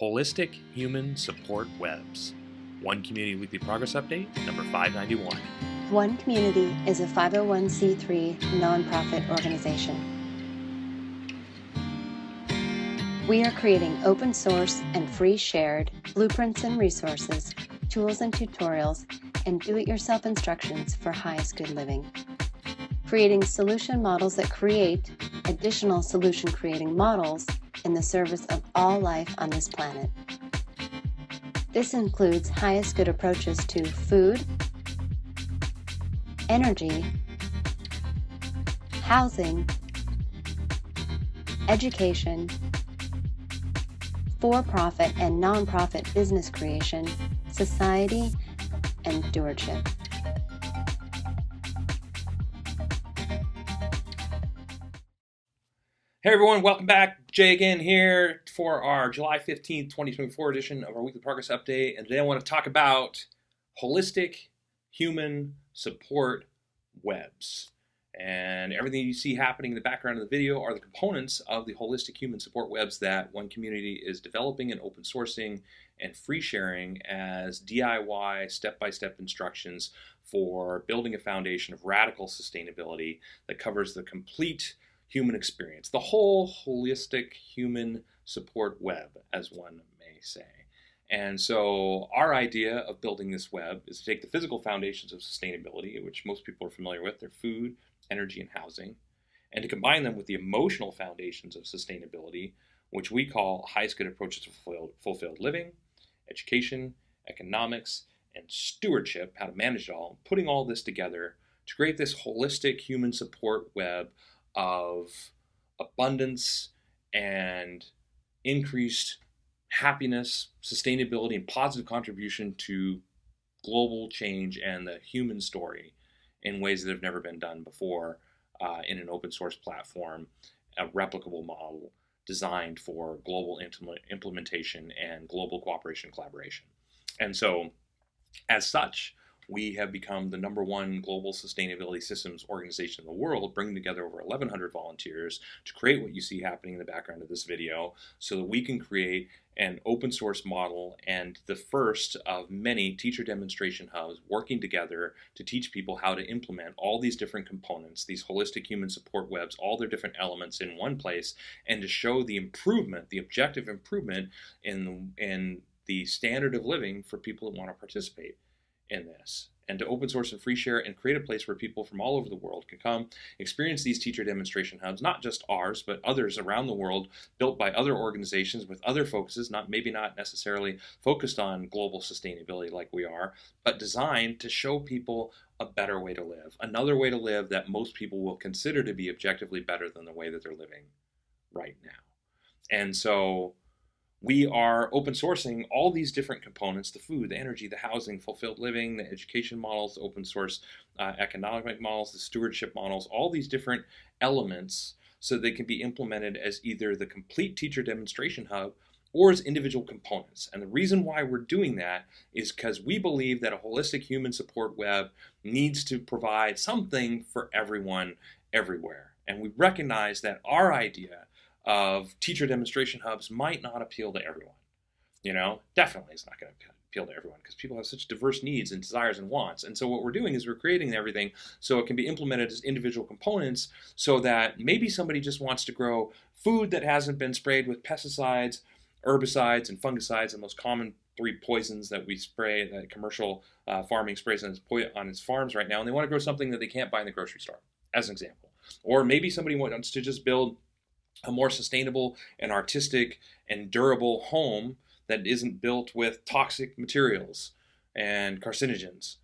Holistic Human Support Webs. One Community Weekly Progress Update, number 591. One Community is a 501c3 nonprofit organization. We are creating open source and free shared blueprints and resources, tools and tutorials, and do-it-yourself instructions for highest good living. Creating solution models that create additional solution creating models in the service of all life on this planet. This includes highest good approaches to food, energy, housing, education, for-profit and non-profit business creation, society, and stewardship. Hey everyone, welcome back. Jay again here for our July 15th, 2024 edition of our Weekly Progress Update. And today I want to talk about holistic human support webs. And everything you see happening in the background of the video are the components of the holistic human support webs that One Community is developing and open sourcing and free sharing as DIY step-by-step instructions for building a foundation of radical sustainability that covers the complete human experience, the whole holistic human support web, as one may say. And so our idea of building this web is to take the physical foundations of sustainability, which most people are familiar with, they're food, energy, and housing, and to combine them with the emotional foundations of sustainability, which we call highest good approaches to fulfilled living, education, economics, and stewardship, how to manage it all, putting all this together to create this holistic human support web of abundance and increased happiness, sustainability, and positive contribution to global change and the human story in ways that have never been done before in an open source platform, a replicable model designed for global implementation and global cooperation and collaboration. And so, as such, we have become the #1 global sustainability systems organization in the world, bringing together over 1,100 volunteers to create what you see happening in the background of this video so that we can create an open source model and the first of many teacher demonstration hubs working together to teach people how to implement all these different components, these holistic human support webs, all their different elements in one place, and to show the improvement, the objective improvement in the standard of living for people that want to participate in this, and to open source and free share and create a place where people from all over the world can come experience these teacher demonstration hubs, not just ours, but others around the world, built by other organizations with other focuses, maybe not necessarily focused on global sustainability like we are, but designed to show people a better way to live, another way to live that most people will consider to be objectively better than the way that they're living right now. And so we are open sourcing all these different components, the food, the energy, the housing, fulfilled living, the education models, the open source economic models, the stewardship models, all these different elements so they can be implemented as either the complete teacher demonstration hub or as individual components. And the reason why we're doing that is because we believe that a holistic human support web needs to provide something for everyone, everywhere. And we recognize that our idea of teacher demonstration hubs might not appeal to everyone. Definitely it's not going to appeal to everyone because people have such diverse needs and desires and wants. And so what we're doing is we're creating everything so it can be implemented as individual components so that maybe somebody just wants to grow food that hasn't been sprayed with pesticides, herbicides, and fungicides, the most common 3 poisons that we spray, that commercial farming sprays on its farms right now, and they want to grow something that they can't buy in the grocery store, as an example. Or maybe somebody wants to just build a more sustainable and artistic and durable home that isn't built with toxic materials and carcinogens.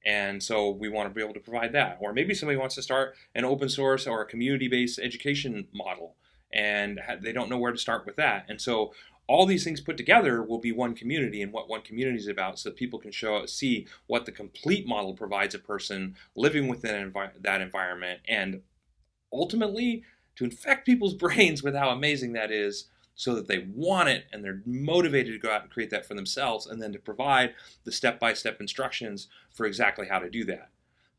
And so we want to be able to provide that. Or maybe somebody wants to start an open source or a community-based education model and they don't know where to start with that. And so all these things put together will be One Community and what One Community is about, so that people can see what the complete model provides a person living within that environment, and ultimately to infect people's brains with how amazing that is so that they want it and they're motivated to go out and create that for themselves, and then to provide the step-by-step instructions for exactly how to do that.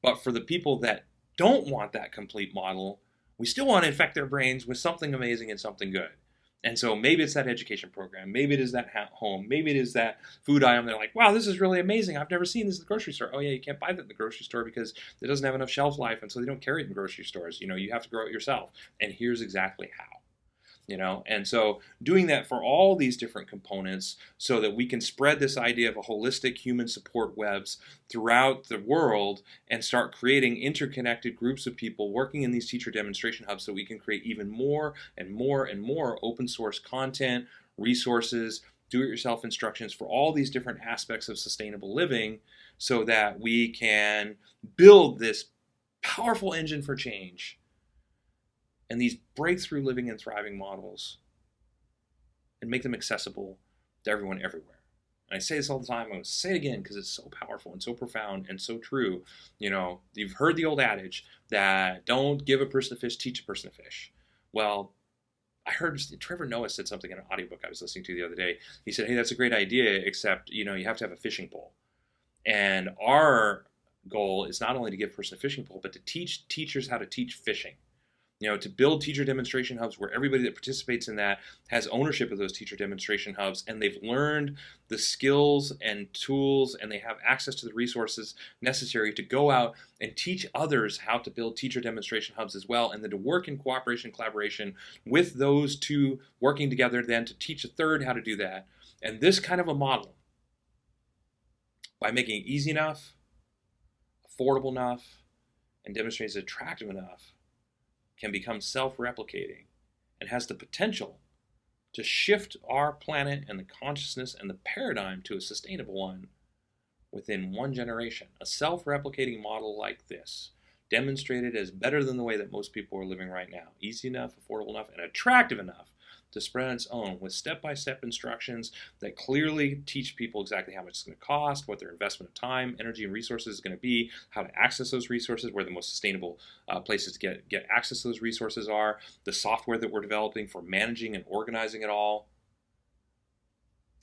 But for the people that don't want that complete model, we still want to infect their brains with something amazing and something good. And so maybe it's that education program, maybe it is that home, maybe it is that food item. They're like, wow, this is really amazing. I've never seen this at the grocery store. Oh yeah, you can't buy that in the grocery store because it doesn't have enough shelf life, and so they don't carry it in grocery stores. You have to grow it yourself. And here's exactly how. And so doing that for all these different components so that we can spread this idea of a holistic human support webs throughout the world and start creating interconnected groups of people working in these teacher demonstration hubs so we can create even more and more and more open source content, resources, do-it-yourself instructions for all these different aspects of sustainable living so that we can build this powerful engine for change and these breakthrough living and thriving models and make them accessible to everyone everywhere. And I say this all the time, I'm going to say it again because it's so powerful and so profound and so true. You've heard the old adage that don't give a person a fish, teach a person to fish. Well, I heard Trevor Noah said something in an audiobook I was listening to the other day. He said, hey, that's a great idea, except, you have to have a fishing pole. And our goal is not only to give a person a fishing pole, but to teach teachers how to teach fishing. To build teacher demonstration hubs where everybody that participates in that has ownership of those teacher demonstration hubs, and they've learned the skills and tools, and they have access to the resources necessary to go out and teach others how to build teacher demonstration hubs as well, and then to work in cooperation, collaboration with those two working together then to teach a third how to do that. And this kind of a model, by making it easy enough, affordable enough, and demonstrates attractive enough, can become self-replicating and has the potential to shift our planet and the consciousness and the paradigm to a sustainable one within one generation. A self-replicating model like this, demonstrated as better than the way that most people are living right now. Easy enough, affordable enough, and attractive enough to spread on its own with step-by-step instructions that clearly teach people exactly how much it's going to cost, what their investment of time, energy, and resources is going to be, how to access those resources, where the most sustainable places to get access to those resources are, the software that we're developing for managing and organizing it all.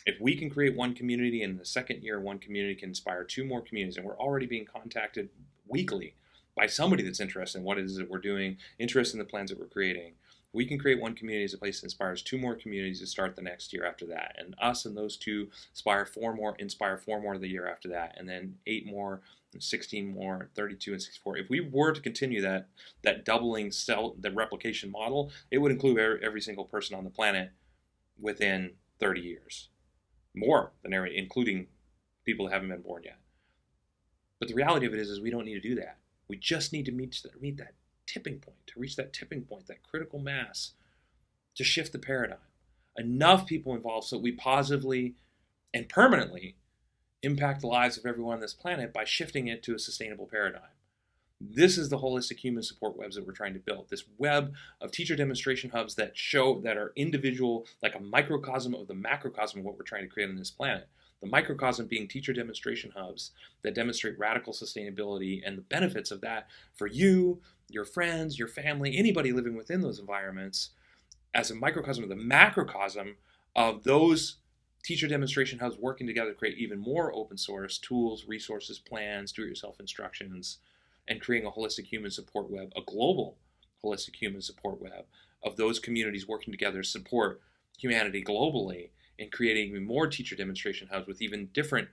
If we can create one community, and in the second year, one community can inspire two more communities, and we're already being contacted weekly by somebody that's interested in what it is that we're doing, interested in the plans that we're creating. We can create one community as a place that inspires two more communities to start the next year after that. And us and those two inspire four more the year after that. And then 8 more, 16 more, 32 and 64. If we were to continue that doubling the replication model, it would include every single person on the planet within 30 years. More than including people that haven't been born yet. But the reality of it is we don't need to do that. We just need to meet that tipping point, to reach that tipping point, that critical mass, to shift the paradigm. Enough people involved so we positively and permanently impact the lives of everyone on this planet by shifting it to a sustainable paradigm. This is the holistic human support webs that we're trying to build. This web of teacher demonstration hubs that are individual, like a microcosm of the macrocosm of what we're trying to create on this planet. The microcosm being teacher demonstration hubs that demonstrate radical sustainability and the benefits of that for you, your friends, your family, anybody living within those environments, as a microcosm of the macrocosm of those teacher demonstration hubs working together to create even more open source tools, resources, plans, do-it-yourself instructions, and creating a holistic human support web, a global holistic human support web of those communities working together to support humanity globally, and creating even more teacher demonstration hubs with even different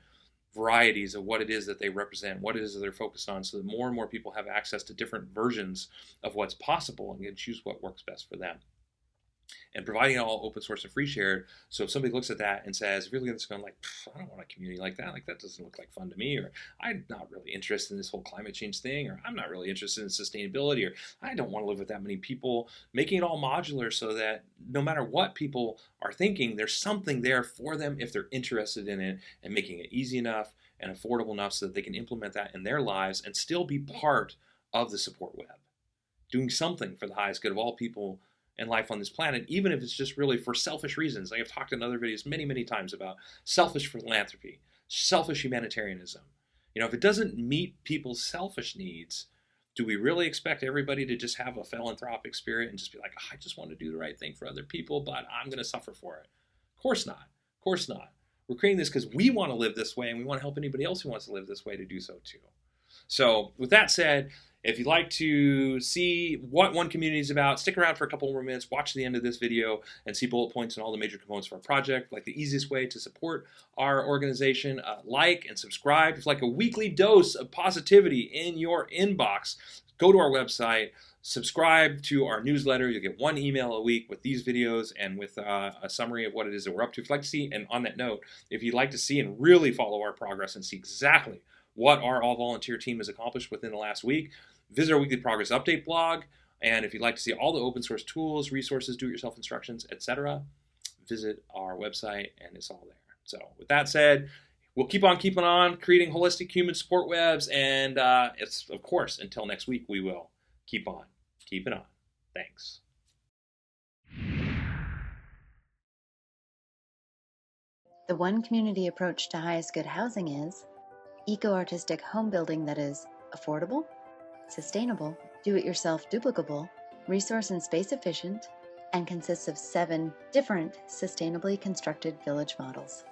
varieties of what it is that they represent, what it is that they're focused on, so that more and more people have access to different versions of what's possible and can choose what works best for them. And providing it all open source and free shared, so if somebody looks at that and says, if you're looking at this going like, I don't want a community like that doesn't look like fun to me, or I'm not really interested in this whole climate change thing, or I'm not really interested in sustainability, or I don't want to live with that many people, making it all modular so that no matter what people are thinking, there's something there for them if they're interested in it, and making it easy enough and affordable enough so that they can implement that in their lives and still be part of the support web, doing something for the highest good of all people and life on this planet, even if it's just really for selfish reasons. Like I've talked in other videos many, many times about selfish philanthropy, selfish humanitarianism. If it doesn't meet people's selfish needs, do we really expect everybody to just have a philanthropic spirit and just be like, I just want to do the right thing for other people, but I'm going to suffer for it? Of course not. Of course not. We're creating this because we want to live this way, and we want to help anybody else who wants to live this way to do so too. So with that said, if you'd like to see what One Community is about, stick around for a couple more minutes, watch the end of this video, and see bullet points on all the major components of our project. Like the easiest way to support our organization, like and subscribe. It's like a weekly dose of positivity in your inbox. Go to our website, subscribe to our newsletter. You'll get one email a week with these videos and with a summary of what it is that we're up to. If you'd like to see, and on that note, if you'd like to see and really follow our progress and see exactly what our all-volunteer team has accomplished within the last week, visit our weekly progress update blog. And if you'd like to see all the open source tools, resources, do-it-yourself instructions, etc., visit our website, and it's all there. So with that said, we'll keep on keeping on creating holistic human support webs, and it's, of course, until next week, we will keep on keeping on. Thanks. The One Community approach to highest good housing is eco-artistic home building that is affordable, sustainable, do-it-yourself duplicable, resource and space efficient, and consists of 7 different sustainably constructed village models.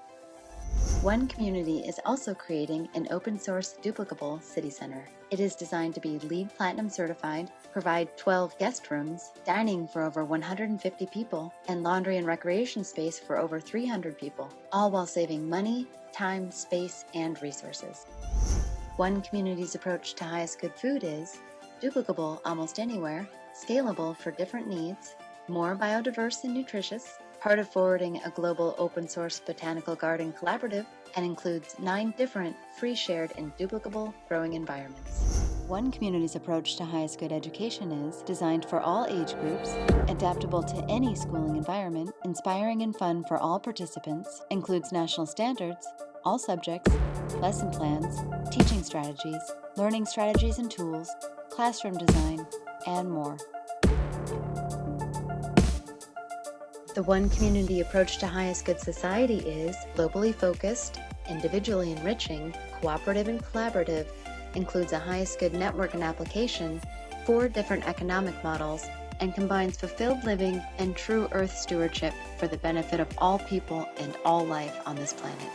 One Community is also creating an open-source duplicable city center. It is designed to be LEED Platinum certified, provide 12 guest rooms, dining for over 150 people, and laundry and recreation space for over 300 people, all while saving money, time, space, and resources. One Community's approach to highest good food is duplicable almost anywhere, scalable for different needs, more biodiverse and nutritious, part of forwarding a global open source botanical garden collaborative, and includes 9 different free, shared, and duplicable growing environments. One Community's approach to highest good education is designed for all age groups, adaptable to any schooling environment, inspiring and fun for all participants, includes national standards, all subjects, lesson plans, teaching strategies, learning strategies and tools, classroom design, and more. The One Community approach to highest good society is globally focused, individually enriching, cooperative and collaborative, includes a highest good network and application, 4 different economic models, and combines fulfilled living and true earth stewardship for the benefit of all people and all life on this planet.